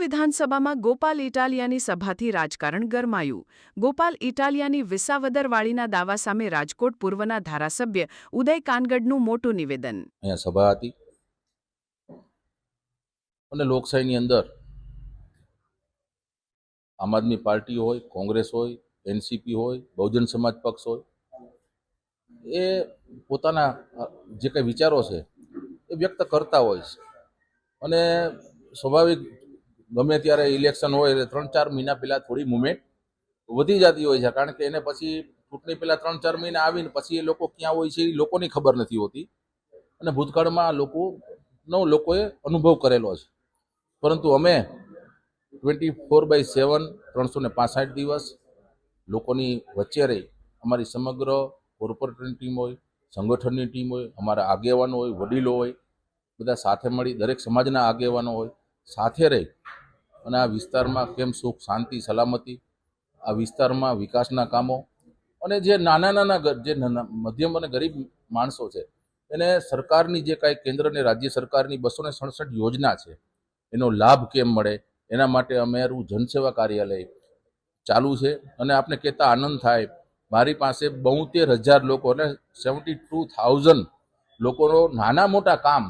વિધાનસભામાં ગોપાલ ઇટાલિયાની સભાથી રાજકારણ ગરમાયું. ગોપાલ ઇટાલિયાની વિસાવદરવાળીના દાવા સામે રાજકોટ પૂર્વના ધારાસભ્ય ઉદય કાનગડનું મોટું નિવેદન. અહીંયા સભા હતી અને લોકશાહીની અંદર આમ આદમી પાર્ટી હોય, કોંગ્રેસ હોય, એનસીપી હોય, બહુજન સમાજ પક્ષ હોય, એ પોતાના જે કંઈ વિચારો છે એ વ્યક્ત કરતા હોય છે. અને સ્વાભાવિક ગમે ત્યારે ઇલેક્શન હોય એટલે 3-4 મહિના પહેલાં થોડી મુવમેન્ટ વધી જતી હોય છે, કારણ કે એને પછી ચૂંટણી પહેલાં 3-4 મહિના આવીને પછી એ લોકો ક્યાં હોય છે એ લોકોની ખબર નથી હોતી. અને ભૂતકાળમાં લોકોએ અનુભવ કરેલો છે. પરંતુ અમે 24/7 365 દિવસ લોકોની વચ્ચે રહી અમારી સમગ્ર કોર્પોરેટરની ટીમ હોય, સંગઠનની ટીમ હોય, અમારા આગેવાનો હોય, વડીલો હોય, બધા સાથે મળી, દરેક સમાજના આગેવાનો હોય, સાથે રહી અને આ વિસ્તારમાં કેમ સુખ, શાંતિ, સલામતી, આ વિસ્તારમાં વિકાસના કામો અને જે નાના મધ્યમ અને ગરીબ માણસો છે એને સરકારની જે કાંઈ કેન્દ્ર અને રાજ્ય સરકારની 267 યોજના છે એનો લાભ કેમ મળે એના માટે અમારું જનસેવા કાર્યાલય ચાલુ છે. અને આપણે કહેતા આનંદ થાય, મારી પાસે 72,000 લોકો એટલે 72,000 લોકોનો નાના મોટા કામ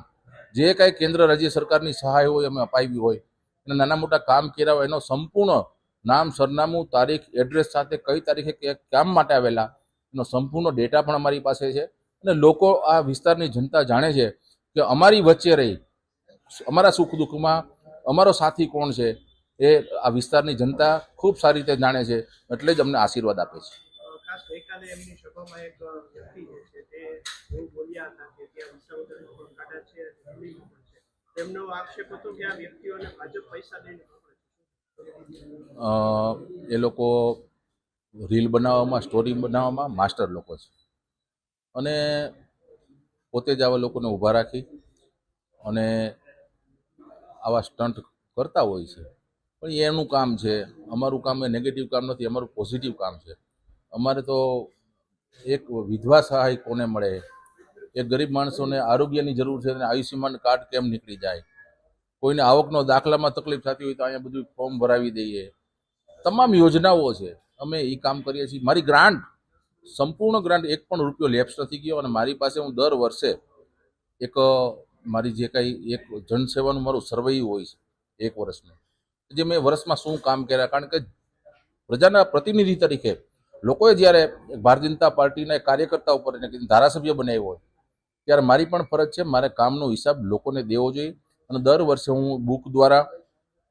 જે કાંઈ કેન્દ્ર રાજ્ય સરકારની સહાય હોય અમે અપાવી હોય અને નાના મોટા કામ કર્યા હોય એનો સંપૂર્ણ નામ, સરનામું, તારીખ, એડ્રેસ સાથે કઈ તારીખે કામ માટે આવેલા એનો સંપૂર્ણ ડેટા પણ અમારી પાસે છે. અને લોકો, આ વિસ્તારની જનતા જાણે છે કે અમારી વચ્ચે રહી અમારા સુખ દુઃખમાં અમારો સાથી કોણ છે એ આ વિસ્તારની જનતા ખૂબ સારી રીતે જાણે છે, એટલે જ અમને આશીર્વાદ આપે છે. ખાસ ગઈકાલે એમની સભામાં એક વ્યક્તિ જે છે તે એવું બોલ્યા હતા કે ત્યાં વિસાવદરનો પણ કાઢા છે, દિલ્હીનો પણ છે. તેમનો આક્ષેપ હતો કે આ વ્યક્તિઓને ભાજપ પૈસા દઈને એ લોકો રીલ બનાવવામાં, સ્ટોરી બનાવવામાં માસ્ટર લોકો છે અને પોતે જ આવા લોકોને ઊભા રાખી અને આવા સ્ટન્ટ કરતા હોય છે. પણ એનું કામ છે, અમારું કામ એ નેગેટિવ કામ નથી, અમારું પોઝિટિવ કામ છે. અમારે તો એક વિધવા સહાય કોને મળે, એક ગરીબ માણસોને આરોગ્યની જરૂર છે અને આયુષ્યમાન કાર્ડ કેમ નીકળી જાય, કોઈને આવકનો દાખલામાં તકલીફ થતી હોય તો અહીંયા બધું ફોર્મ ભરાવી દઈએ, તમામ યોજનાઓ છે, અમે એ કામ કરીએ છીએ. મારી ગ્રાન્ટ, સંપૂર્ણ ગ્રાન્ટ, એક પણ રૂપિયો લેપ્સ નથી ગયો. અને મારી પાસે હું દર વર્ષે એક મારી જે કાંઈ એક જનસેવાનું મારું સર્વે હોય છે એક વર્ષનું, જે મેં વર્ષમાં શું કામ કર્યા, કારણ કે પ્રજાના પ્રતિનિધિ તરીકે લોકોએ જ્યારે ભારતીય જનતા પાર્ટીના કાર્યકર્તા ઉપર એને ધારાસભ્ય બનાવ્યો હોય ત્યારે મારી પણ ફરજ છે, મારે કામનો હિસાબ લોકોને દેવો જોઈએ. અને દર વર્ષે હું બુક દ્વારા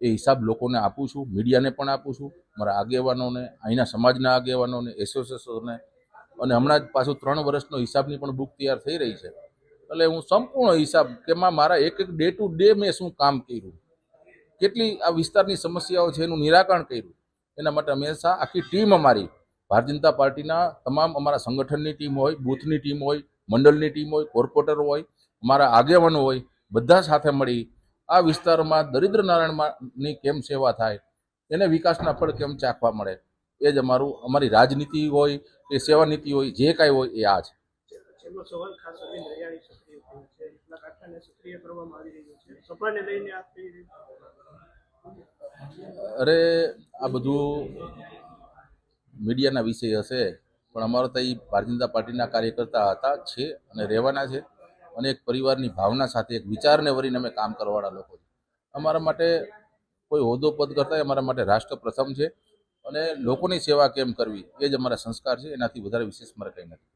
એ હિસાબ લોકોને આપું છું, મીડિયાને પણ આપું છું, મારા આગેવાનોને, અહીંના સમાજના આગેવાનોને, એસોસિએશનોને. અને હમણાં જ પાછું 3 વર્ષનો હિસાબની પણ બુક તૈયાર થઈ રહી છે. એટલે હું સંપૂર્ણ હિસાબ કે મારા એક ડે ટુ ડે મેં શું કામ કર્યું, કેટલી આ વિસ્તારની સમસ્યાઓ છે એનું નિરાકરણ કર્યું, એના માટે હંમેશા આખી ટીમ અમારી ભારતીય જનતા પાર્ટીના તમામ અમારા સંગઠનની ટીમ હોય, બૂથની ટીમ હોય, મંડળની ટીમ હોય, કોર્પોરેટર હોય, અમારા આગેવાનો હોય, બધા સાથે મળી આ વિસ્તારમાં દરિદ્ર નારાયણની કેમ સેવા થાય, એને વિકાસના ફળ કેમ ચાખવા મળે, એ જ અમારી રાજનીતિ હોય કે સેવા નીતિ હોય, જે કાંઈ હોય એ આ છે. એમનો સવાલ ખાસ કરીને હરિયાળી સક્રિય થયો છે, એટલા કાંઠાને સક્રિય કરવામાં આવી રહ્યું છે, સભાને લઈને આપ કઈ રીતે? અરે આ બધું મીડિયાના વિષય હશે, પણ અમારો તો એ ભારતીય જનતા પાર્ટીના કાર્યકર્તા હતા, છે અને રહેવાના છે. અને એક પરિવારની ભાવના સાથે, એક વિચારને વરીને અમે કામ કરવાવાળા લોકો છે. અમારા માટે કોઈ હોદ્દો પદ કરતાં અમારા માટે રાષ્ટ્ર પ્રથમ છે અને લોકોની સેવા કેમ કરવી એ જ અમારા સંસ્કાર છે. એનાથી વધારે વિશેષ મારે કંઈ નથી.